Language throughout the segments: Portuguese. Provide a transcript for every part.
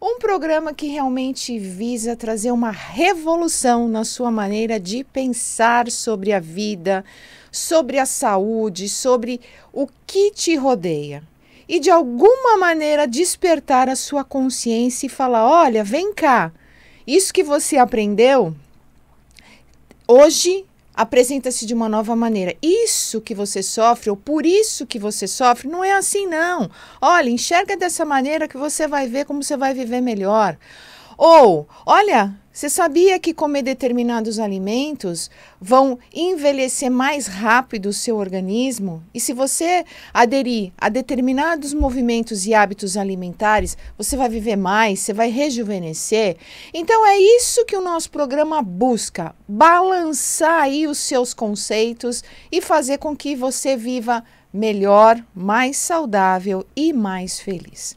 Um programa que realmente visa trazer uma revolução na sua maneira de pensar sobre a vida, sobre a saúde, sobre o que te rodeia. E de alguma maneira despertar a sua consciência e falar: olha, vem cá, isso que você aprendeu hoje apresenta-se de uma nova maneira. Isso que você sofre, ou por isso que você sofre, não é assim não. Olha, enxerga dessa maneira que você vai ver como você vai viver melhor. Ou, olha, você sabia que comer determinados alimentos vão envelhecer mais rápido o seu organismo? E se você aderir a determinados movimentos e hábitos alimentares, você vai viver mais, você vai rejuvenescer? Então é isso que o nosso programa busca, balançar aí os seus conceitos e fazer com que você viva melhor, mais saudável e mais feliz.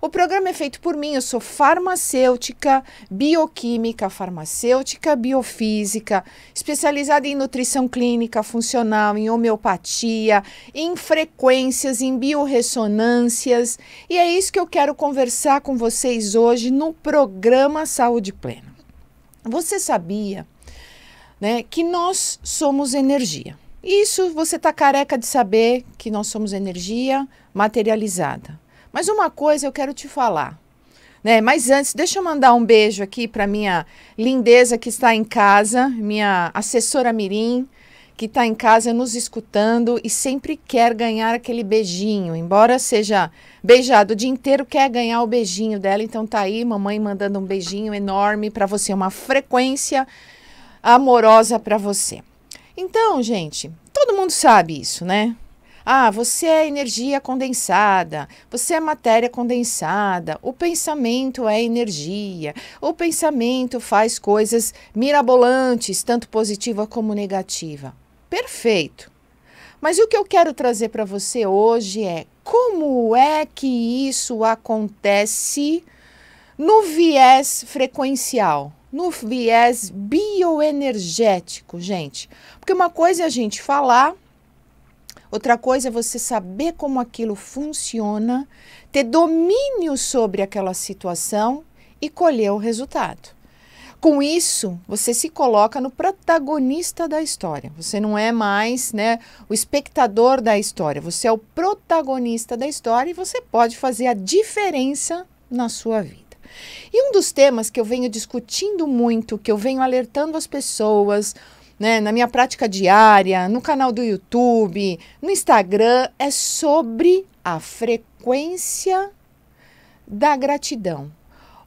O programa é feito por mim, eu sou farmacêutica, bioquímica, farmacêutica, biofísica, especializada em nutrição clínica funcional, em homeopatia, em frequências, em biorressonâncias. E é isso que eu quero conversar com vocês hoje no programa Saúde Plena. Você sabia, né, que nós somos energia? Isso você está careca de saber que nós somos energia materializada. Mas uma coisa eu quero te falar, né? Mas antes, deixa eu mandar um beijo aqui para minha lindeza que está em casa, minha assessora Mirim, que está em casa nos escutando e sempre quer ganhar aquele beijinho. Embora seja beijado o dia inteiro, quer ganhar o beijinho dela. Então tá aí, mamãe mandando um beijinho enorme para você, uma frequência amorosa para você. Então, gente, todo mundo sabe isso, né? Ah, você é energia condensada, você é matéria condensada, o pensamento é energia, o pensamento faz coisas mirabolantes, tanto positiva como negativa. Perfeito. Mas o que eu quero trazer para você hoje é como é que isso acontece no viés frequencial, no viés bioenergético, gente. Porque uma coisa é a gente falar, outra coisa é você saber como aquilo funciona, ter domínio sobre aquela situação e colher o resultado. Com isso, você se coloca no protagonista da história. Você não é mais, né, o espectador da história, você é o protagonista da história e você pode fazer a diferença na sua vida. E um dos temas que eu venho discutindo muito, que eu venho alertando as pessoas, né, na minha prática diária, no canal do YouTube, no Instagram, é sobre a frequência da gratidão.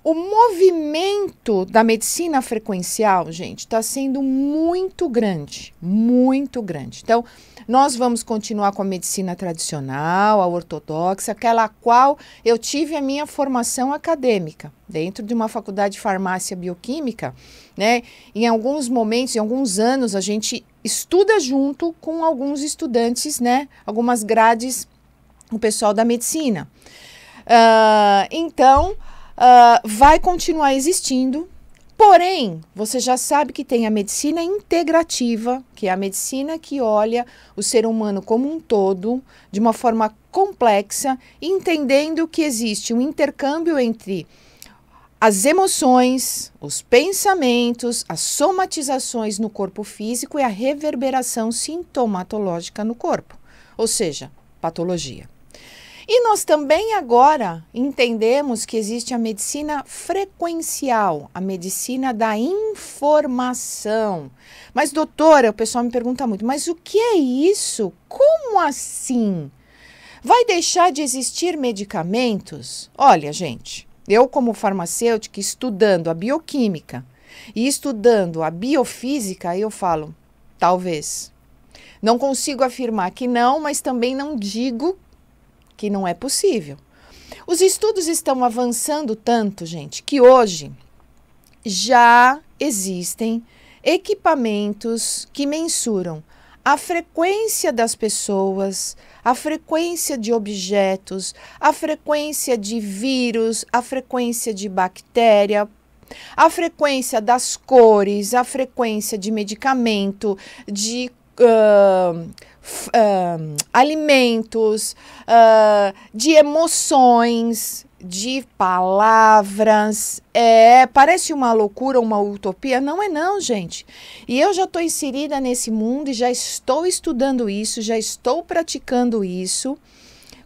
O movimento da medicina frequencial, gente, está sendo muito grande, muito grande. Então, nós vamos continuar com a medicina tradicional, a ortodoxa, aquela a qual eu tive a minha formação acadêmica, dentro de uma faculdade de farmácia bioquímica, né? Em alguns momentos, em alguns anos, a gente estuda junto com alguns estudantes, né? Algumas grades, o pessoal da medicina. Vai continuar existindo, porém, você já sabe que tem a medicina integrativa, que é a medicina que olha o ser humano como um todo, de uma forma complexa, entendendo que existe um intercâmbio entre as emoções, os pensamentos, as somatizações no corpo físico e a reverberação sintomatológica no corpo, ou seja, patologia. E nós também agora entendemos que existe a medicina frequencial, a medicina da informação. Mas, doutora, o pessoal me pergunta muito, mas o que é isso? Como assim? Vai deixar de existir medicamentos? Olha, gente, eu como farmacêutica, estudando a bioquímica e estudando a biofísica, eu falo, talvez. Não consigo afirmar que não, mas também não digo que não é possível. Os estudos estão avançando tanto, gente, que hoje já existem equipamentos que mensuram a frequência das pessoas, a frequência de objetos, a frequência de vírus, a frequência de bactéria, a frequência das cores, a frequência de medicamento, de alimentos, de emoções. de palavras. Parece uma loucura, uma utopia. Não é não, gente. E eu já estou inserida nesse mundo e já estou estudando isso, já estou praticando isso,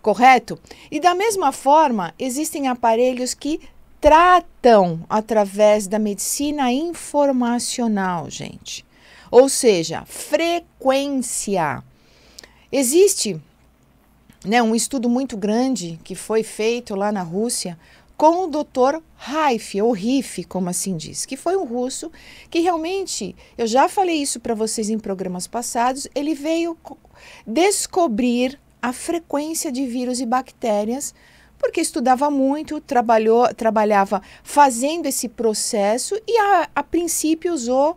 correto? E da mesma forma, existem aparelhos que tratam através da medicina informacional, gente. Ou seja, frequência. Existe, né, um estudo muito grande que foi feito lá na Rússia com o Dr. Rife, ou Rife, como assim diz, que foi um russo que realmente, eu já falei isso para vocês em programas passados, ele veio descobrir a frequência de vírus e bactérias, porque estudava muito, trabalhava fazendo esse processo e a princípio usou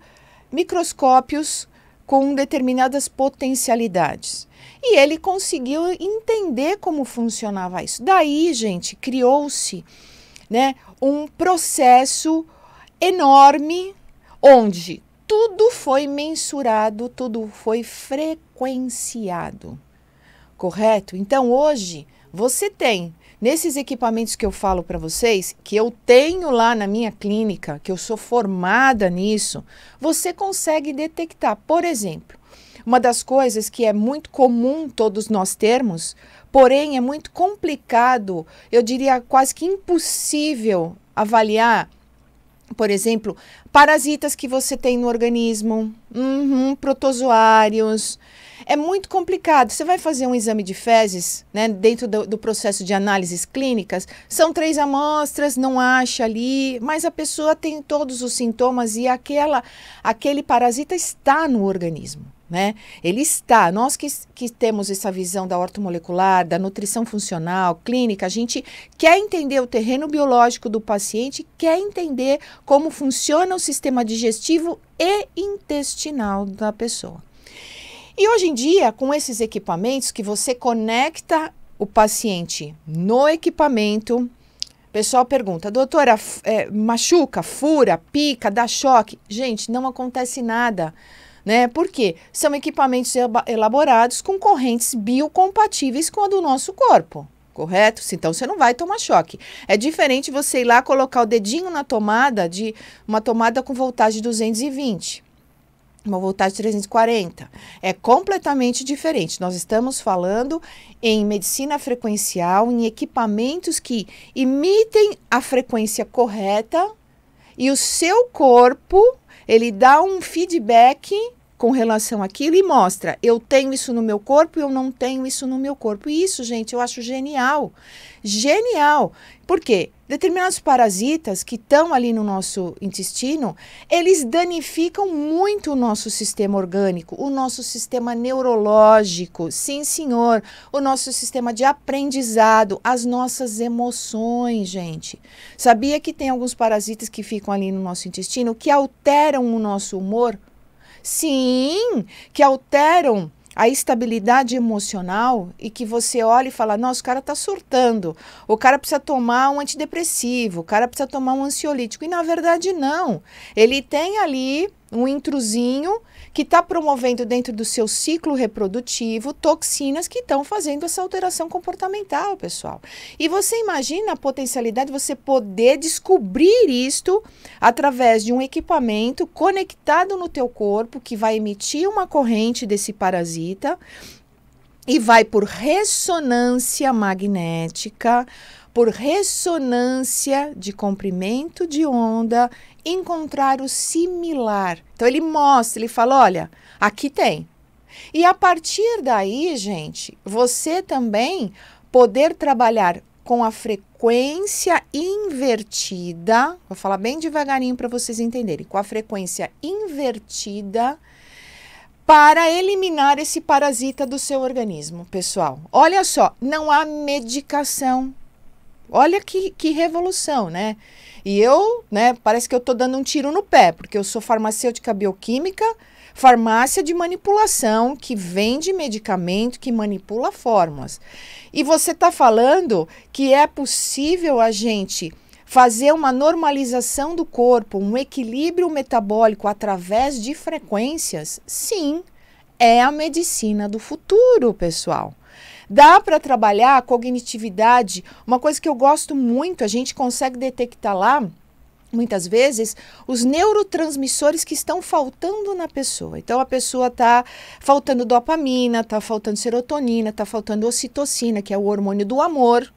microscópios com determinadas potencialidades. E ele conseguiu entender como funcionava isso. Daí, gente, criou-se, né, um processo enorme onde tudo foi mensurado, tudo foi frequenciado. Correto? Então, hoje, você tem, nesses equipamentos que eu falo para vocês, que eu tenho lá na minha clínica, que eu sou formada nisso, você consegue detectar, por exemplo, uma das coisas que é muito comum todos nós termos, porém é muito complicado, eu diria quase que impossível avaliar, por exemplo, parasitas que você tem no organismo, protozoários. É muito complicado. Você vai fazer um exame de fezes, né, dentro do processo de análises clínicas, são 3 amostras, não acha ali, mas a pessoa tem todos os sintomas e aquele parasita está no organismo. Né? Ele está, nós que temos essa visão da ortomolecular, da nutrição funcional, clínica, a gente quer entender o terreno biológico do paciente, quer entender como funciona o sistema digestivo e intestinal da pessoa. E hoje em dia, com esses equipamentos que você conecta o paciente no equipamento, o pessoal pergunta, doutora, machuca, fura, pica, dá choque? Gente, não acontece nada. Né? Porque são equipamentos elaborados com correntes biocompatíveis com a do nosso corpo, correto? Então você não vai tomar choque. É diferente você ir lá colocar o dedinho na tomada de uma tomada com voltagem 220, uma voltagem 340. É completamente diferente. Nós estamos falando em medicina frequencial, em equipamentos que imitem a frequência correta e o seu corpo, ele dá um feedback com relação àquilo e mostra, eu tenho isso no meu corpo e eu não tenho isso no meu corpo. E isso, gente, eu acho genial. Genial. Por quê? Determinados parasitas que estão ali no nosso intestino, eles danificam muito o nosso sistema orgânico, o nosso sistema neurológico, sim, senhor, o nosso sistema de aprendizado, as nossas emoções, gente. Sabia que tem alguns parasitas que ficam ali no nosso intestino que alteram o nosso humor? Sim, que alteram a estabilidade emocional e que você olha e fala, nossa, o cara está surtando, o cara precisa tomar um antidepressivo, o cara precisa tomar um ansiolítico. E na verdade não, ele tem ali um intrusinho que está promovendo dentro do seu ciclo reprodutivo toxinas que estão fazendo essa alteração comportamental, pessoal. E você imagina a potencialidade de você poder descobrir isto através de um equipamento conectado no teu corpo que vai emitir uma corrente desse parasita e vai por ressonância magnética, por ressonância de comprimento de onda, encontrar o similar. Então ele mostra, ele fala, olha, aqui tem. E a partir daí, gente, você também poder trabalhar com a frequência invertida, vou falar bem devagarinho para vocês entenderem, com a frequência invertida para eliminar esse parasita do seu organismo, pessoal. Olha só, não há medicação. Olha que revolução, né? E eu, né, parece que eu tô dando um tiro no pé, porque eu sou farmacêutica bioquímica, farmácia de manipulação, que vende medicamento, que manipula fórmulas. E você tá falando que é possível a gente fazer uma normalização do corpo, um equilíbrio metabólico através de frequências? Sim, é a medicina do futuro, pessoal. Dá para trabalhar a cognitividade, uma coisa que eu gosto muito, a gente consegue detectar lá, muitas vezes, os neurotransmissores que estão faltando na pessoa. Então, a pessoa está faltando dopamina, está faltando serotonina, está faltando ocitocina, que é o hormônio do amor,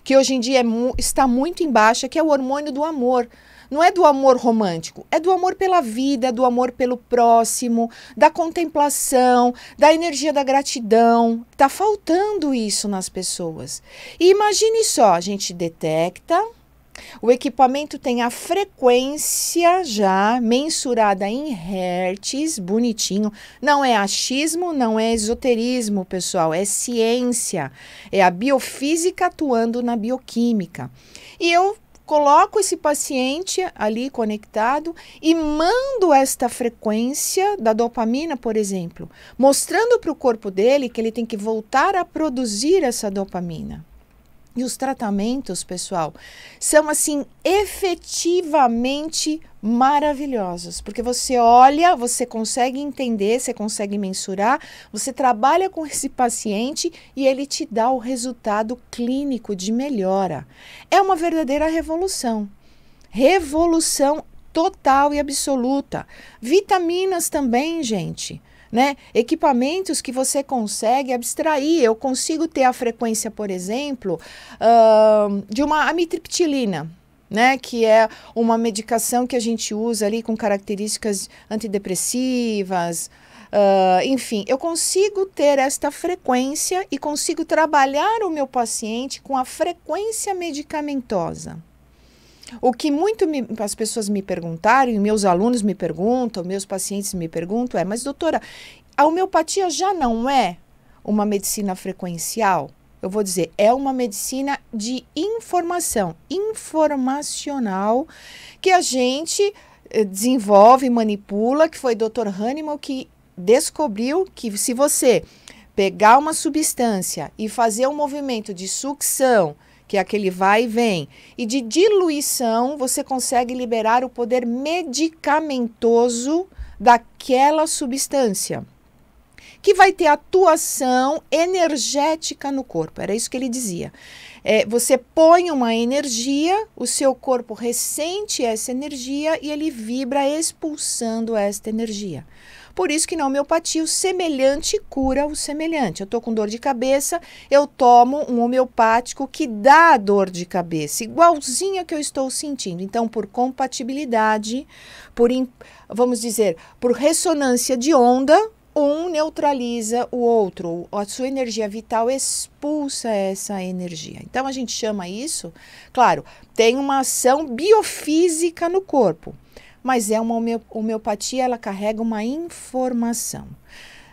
que hoje em dia está muito em baixa, que é o hormônio do amor. Não é do amor romântico, é do amor pela vida, do amor pelo próximo, da contemplação, da energia da gratidão. Está faltando isso nas pessoas. E imagine só, a gente detecta, o equipamento tem a frequência já mensurada em hertz, bonitinho. Não é achismo, não é esoterismo, pessoal, é ciência. É a biofísica atuando na bioquímica. E eu coloco esse paciente ali conectado e mando esta frequência da dopamina, por exemplo, mostrando para o corpo dele que ele tem que voltar a produzir essa dopamina. E os tratamentos, pessoal, são assim efetivamente maravilhosos, porque você olha, você consegue entender, você consegue mensurar, você trabalha com esse paciente e ele te dá o resultado clínico de melhora. É uma verdadeira revolução. Revolução total e absoluta. Vitaminas também, gente. Né? Equipamentos que você consegue abstrair. Eu consigo ter a frequência, por exemplo, de uma amitriptilina, né? Que é uma medicação que a gente usa ali com características antidepressivas. Enfim, eu consigo ter esta frequência e consigo trabalhar o meu paciente com a frequência medicamentosa. O que as pessoas me perguntaram, e meus alunos me perguntam, meus pacientes me perguntam mas doutora, a homeopatia já não é uma medicina frequencial? Eu vou dizer, é uma medicina de informação, informacional, que a gente desenvolve, manipula, que foi Dr. Hahnemann que descobriu que se você pegar uma substância e fazer um movimento de sucção, que é aquele vai e vem, e de diluição, você consegue liberar o poder medicamentoso daquela substância, que vai ter atuação energética no corpo. Era isso que ele dizia. Você põe uma energia, o seu corpo ressente essa energia e ele vibra expulsando esta energia. Por isso que na homeopatia o semelhante cura o semelhante. Eu estou com dor de cabeça, eu tomo um homeopático que dá dor de cabeça, igualzinha que eu estou sentindo. Então, por compatibilidade, vamos dizer, por ressonância de onda, um neutraliza o outro. A sua energia vital expulsa essa energia. Então, a gente chama isso, claro, tem uma ação biofísica no corpo. Mas é uma homeopatia, ela carrega uma informação.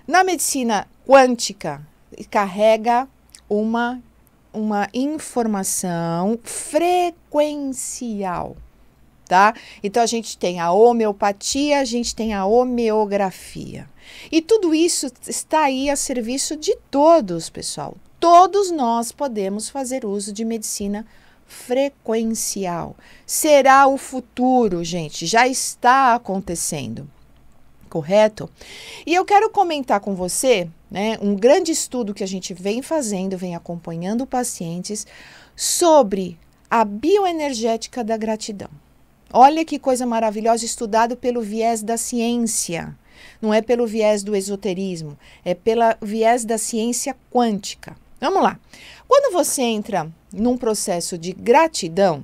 Na medicina quântica, carrega uma informação frequencial, tá? Então, a gente tem a homeopatia, a gente tem a homeografia. E tudo isso está aí a serviço de todos, pessoal. Todos nós podemos fazer uso de medicina frequencial. Será o futuro, gente, já está acontecendo, correto? E eu quero comentar com você, né, um grande estudo que a gente vem fazendo, vem acompanhando pacientes sobre a bioenergética da gratidão. Olha que coisa maravilhosa, estudado pelo viés da ciência, não é pelo viés do esoterismo, é pelo viés da ciência quântica. Vamos lá. Quando você entra num processo de gratidão,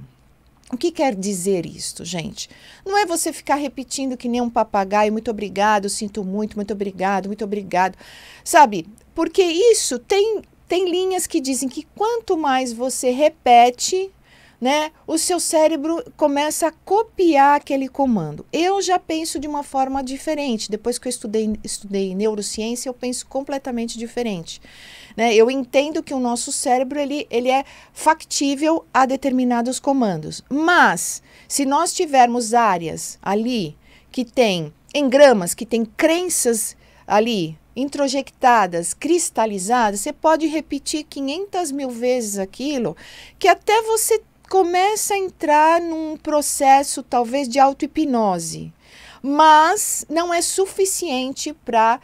o que quer dizer isto, gente? Não é você ficar repetindo que nem um papagaio, muito obrigado, sinto muito obrigado, muito obrigado. Sabe, porque isso tem linhas que dizem que quanto mais você repete, né, o seu cérebro começa a copiar aquele comando. Eu já penso de uma forma diferente. Depois que eu estudei neurociência, eu penso completamente diferente. Né? Eu entendo que o nosso cérebro ele é factível a determinados comandos. Mas, se nós tivermos áreas ali que tem engramas, que tem crenças ali introjectadas, cristalizadas, você pode repetir 500 mil vezes aquilo, que até você começa a entrar num processo talvez de auto-hipnose, mas não é suficiente para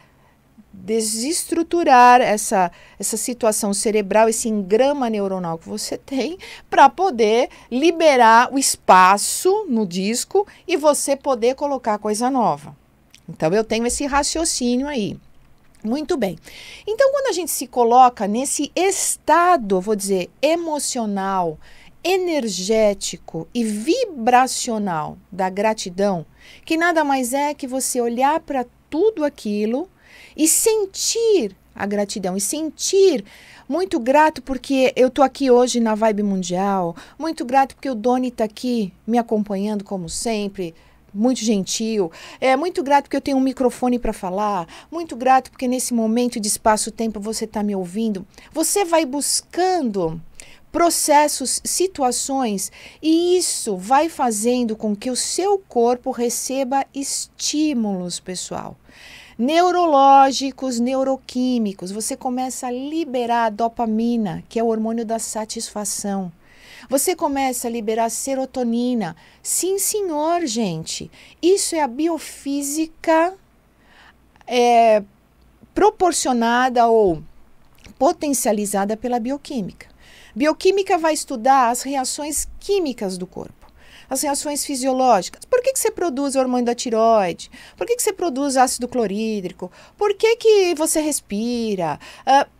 desestruturar essa situação cerebral, esse engrama neuronal que você tem, para poder liberar o espaço no disco e você poder colocar coisa nova. Então, eu tenho esse raciocínio aí. Muito bem. Então, quando a gente se coloca nesse estado, vou dizer, emocional, energético e vibracional da gratidão, que nada mais é que você olhar para tudo aquilo e sentir a gratidão, e sentir muito grato porque eu estou aqui hoje na Vibe Mundial, muito grato porque o Doni está aqui me acompanhando como sempre, muito gentil, muito grato porque eu tenho um microfone para falar, muito grato porque nesse momento de espaço-tempo você está me ouvindo. Você vai buscando processos, situações, e isso vai fazendo com que o seu corpo receba estímulos, pessoal. Neurológicos, neuroquímicos. Você começa a liberar a dopamina, que é o hormônio da satisfação. Você começa a liberar serotonina. Sim, senhor, gente. Isso é a biofísica proporcionada ou potencializada pela bioquímica. Bioquímica vai estudar as reações químicas do corpo, as reações fisiológicas. Por que você produz o hormônio da tireoide? Por que você produz ácido clorídrico? Por que você respira?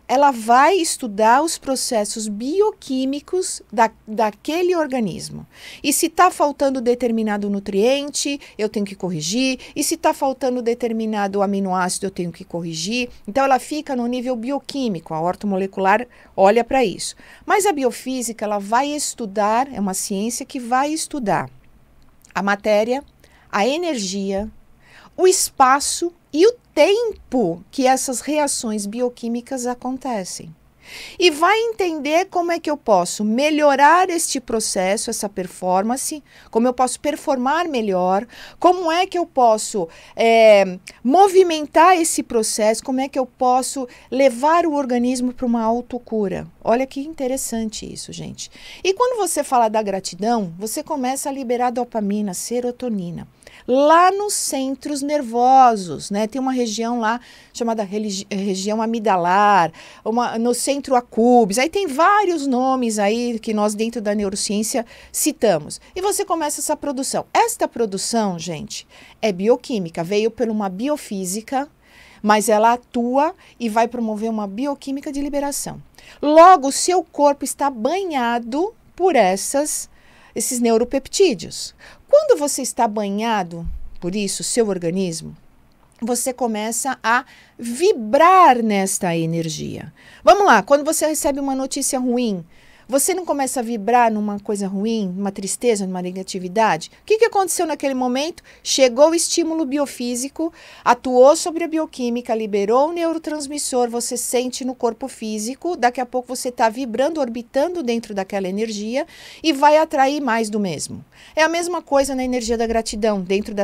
Ela vai estudar os processos bioquímicos daquele organismo. E se está faltando determinado nutriente, eu tenho que corrigir. E se está faltando determinado aminoácido, eu tenho que corrigir. Então, ela fica no nível bioquímico. A ortomolecular olha para isso. Mas a biofísica, ela vai estudar, é uma ciência que vai estudar a matéria, a energia, o espaço e o tempo que essas reações bioquímicas acontecem. E vai entender como é que eu posso melhorar este processo, essa performance, como eu posso performar melhor, como é que eu posso movimentar esse processo, como é que eu posso levar o organismo para uma autocura. Olha que interessante isso, gente. E quando você fala da gratidão, você começa a liberar dopamina, serotonina. Lá nos centros nervosos, né? Tem uma região lá chamada região amidalar, no centro acúbis, aí tem vários nomes aí que nós dentro da neurociência citamos. E você começa essa produção. Esta produção, gente, é bioquímica, veio por uma biofísica, mas ela atua e vai promover uma bioquímica de liberação. Logo, o seu corpo está banhado por esses neuropeptídeos. Quando você está banhado por isso, seu organismo, você começa a vibrar nesta energia. Vamos lá, quando você recebe uma notícia ruim, você não começa a vibrar numa coisa ruim, numa tristeza, numa negatividade? O que aconteceu naquele momento? Chegou o estímulo biofísico, atuou sobre a bioquímica, liberou o neurotransmissor, você sente no corpo físico, daqui a pouco você está vibrando, orbitando dentro daquela energia e vai atrair mais do mesmo. É a mesma coisa na energia da gratidão, dentro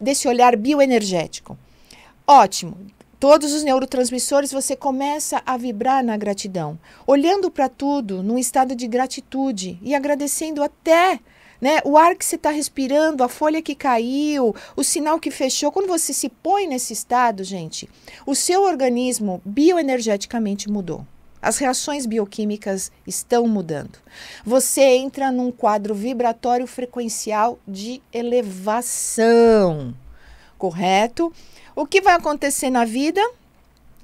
desse olhar bioenergético. Ótimo. Todos os neurotransmissores, você começa a vibrar na gratidão, olhando para tudo num estado de gratitude e agradecendo até, né, o ar que você está respirando, a folha que caiu, o sinal que fechou. Quando você se põe nesse estado, gente, o seu organismo bioenergeticamente mudou. As reações bioquímicas estão mudando. Você entra num quadro vibratório frequencial de elevação, correto? O que vai acontecer na vida?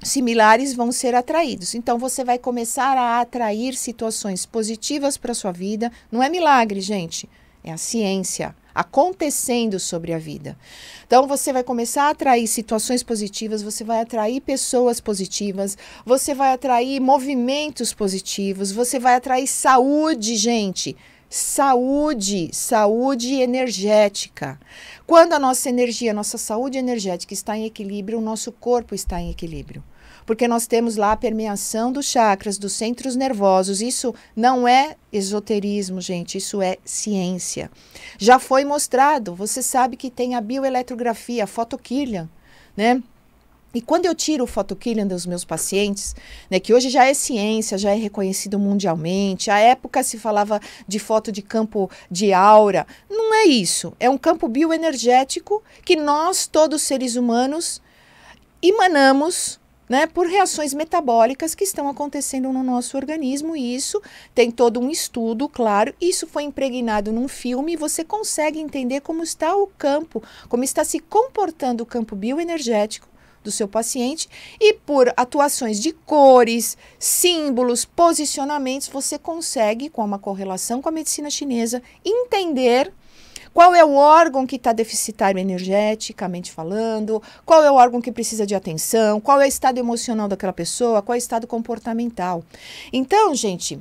Similares vão ser atraídos. Então, você vai começar a atrair situações positivas para a sua vida. Não é milagre, gente. É a ciência acontecendo sobre a vida. Então, você vai começar a atrair situações positivas, você vai atrair pessoas positivas, você vai atrair movimentos positivos, você vai atrair saúde, gente. Saúde energética. Quando a nossa energia, nossa saúde energética está em equilíbrio, o nosso corpo está em equilíbrio. Porque nós temos lá a permeação dos chakras, dos centros nervosos. Isso não é esoterismo, gente, isso é ciência. Já foi mostrado, você sabe que tem a bioeletrografia, a photokillian, né? E quando eu tiro o photokillian dos meus pacientes, né, que hoje já é ciência, já é reconhecido mundialmente, à época se falava de foto de campo de aura, não é isso. É um campo bioenergético que nós, todos seres humanos, emanamos né, por reações metabólicas que estão acontecendo no nosso organismo, e isso tem todo um estudo, claro, isso foi impregnado num filme e você consegue entender como está o campo, como está se comportando o campo bioenergético do seu paciente, e por atuações de cores, símbolos, posicionamentos, você consegue, com uma correlação com a medicina chinesa, entender qual é o órgão que está deficitário energeticamente falando, qual é o órgão que precisa de atenção, qual é o estado emocional daquela pessoa, qual é o estado comportamental. Então, gente,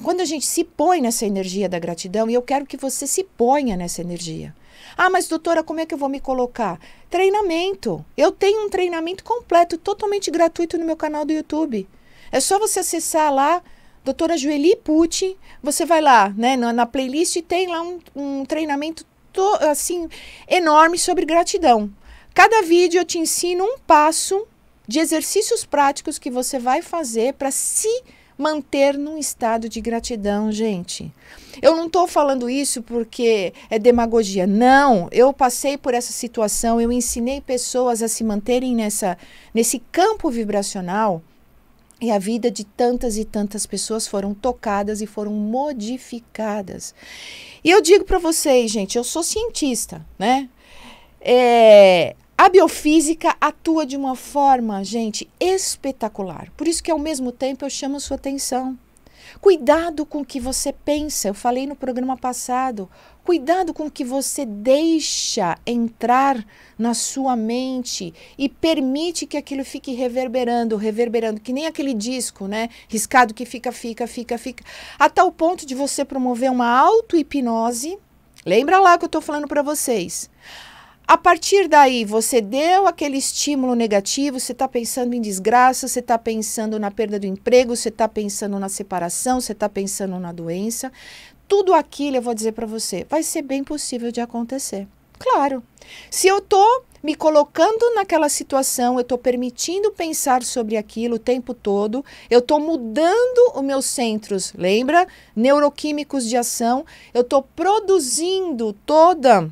quando a gente se põe nessa energia da gratidão, e eu quero que você se ponha nessa energia. Ah, mas doutora, como é que eu vou me colocar? Treinamento. Eu tenho um treinamento completo, totalmente gratuito no meu canal do YouTube. É só você acessar lá, doutora Joeli Pucci, você vai lá, né, na playlist tem lá um treinamento assim, enorme sobre gratidão. Cada vídeo eu te ensino um passo de exercícios práticos que você vai fazer para se manter num estado de gratidão, gente. Eu não estou falando isso porque é demagogia. Não, eu passei por essa situação, eu ensinei pessoas a se manterem nesse campo vibracional, e a vida de tantas e tantas pessoas foram tocadas e foram modificadas. E eu digo para vocês, gente, eu sou cientista, né? A biofísica atua de uma forma, gente, espetacular. Por isso que, ao mesmo tempo, eu chamo a sua atenção. Cuidado com o que você pensa. Eu falei no programa passado. Cuidado com o que você deixa entrar na sua mente e permite que aquilo fique reverberando, que nem aquele disco, né? Riscado que fica, a tal ponto de você promover uma auto-hipnose. Lembra lá que eu estou falando para vocês. A partir daí, você deu aquele estímulo negativo, você está pensando em desgraça, você está pensando na perda do emprego, você está pensando na separação, você está pensando na doença. Tudo aquilo, eu vou dizer para você, vai ser bem possível de acontecer. Claro, se eu estou me colocando naquela situação, eu estou permitindo pensar sobre aquilo o tempo todo, eu estou mudando os meus centros, lembra? Neuroquímicos de ação, eu estou produzindo toda...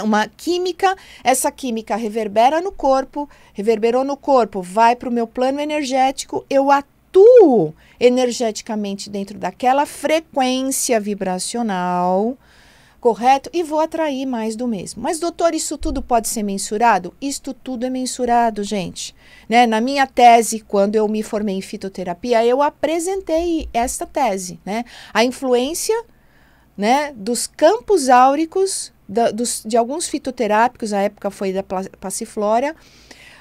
uma química, essa química reverberou no corpo, vai para o meu plano energético, eu atuo energeticamente dentro daquela frequência vibracional, correto? E vou atrair mais do mesmo. Mas, doutor, isso tudo pode ser mensurado? Isto tudo é mensurado, gente. Né? Na minha tese, quando eu me formei em fitoterapia, eu apresentei esta tese, né? A influência, né, dos campos áuricos de alguns fitoterápicos, a época foi da passiflora,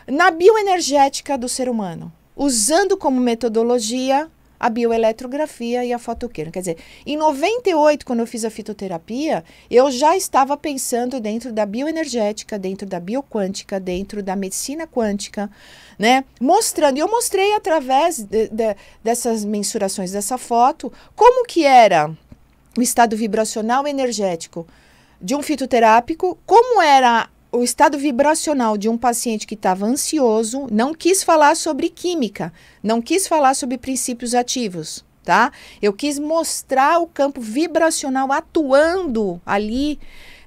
na bioenergética do ser humano, usando como metodologia a bioeletrografia e a fotoquímica. Quer dizer, em 98, quando eu fiz a fitoterapia, eu já estava pensando dentro da bioenergética, dentro da bioquântica, dentro da medicina quântica, né? Mostrando, e eu mostrei através dessas mensurações dessa foto, como que era o estado vibracional energético de um fitoterápico, como era o estado vibracional de um paciente que estava ansioso, não quis falar sobre química, não quis falar sobre princípios ativos, tá? Eu quis mostrar o campo vibracional atuando ali,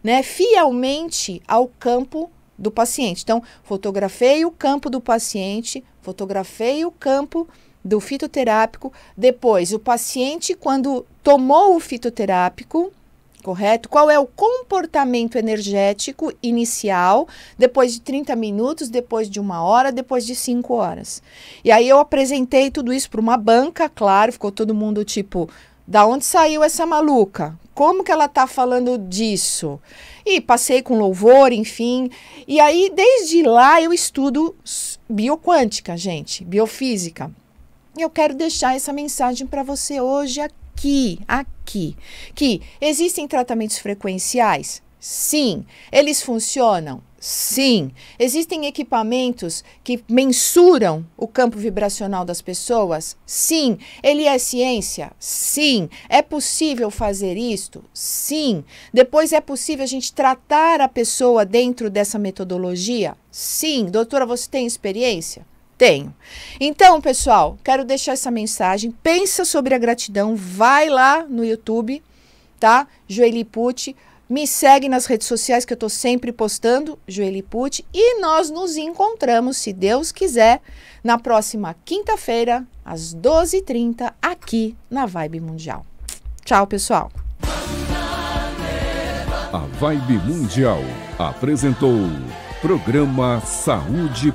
né, fielmente ao campo do paciente. Então, fotografei o campo do paciente, fotografei o campo do fitoterápico, depois o paciente, quando tomou o fitoterápico, correto? Qual é o comportamento energético inicial, depois de 30 minutos, depois de 1 hora, depois de 5 horas. E aí eu apresentei tudo isso para uma banca, claro, ficou todo mundo tipo, da onde saiu essa maluca? Como que ela tá falando disso? E passei com louvor, enfim. E aí, desde lá, eu estudo bioquântica, gente, biofísica. E eu quero deixar essa mensagem para você hoje aqui, que existem tratamentos frequenciais? Sim. Eles funcionam? Sim. Existem equipamentos que mensuram o campo vibracional das pessoas? Sim. Ele é ciência? Sim. É possível fazer isto? Sim. Depois é possível a gente tratar a pessoa dentro dessa metodologia? Sim. Doutora, você tem experiência? Tenho. Então, pessoal, quero deixar essa mensagem. Pensa sobre a gratidão. Vai lá no YouTube, tá? Joeli Pucci. Me segue nas redes sociais que eu estou sempre postando, Joeli Pucci, e nós nos encontramos, se Deus quiser, na próxima quinta-feira, às 12h30, aqui na Vibe Mundial. Tchau, pessoal! A Vibe Mundial apresentou Programa Saúde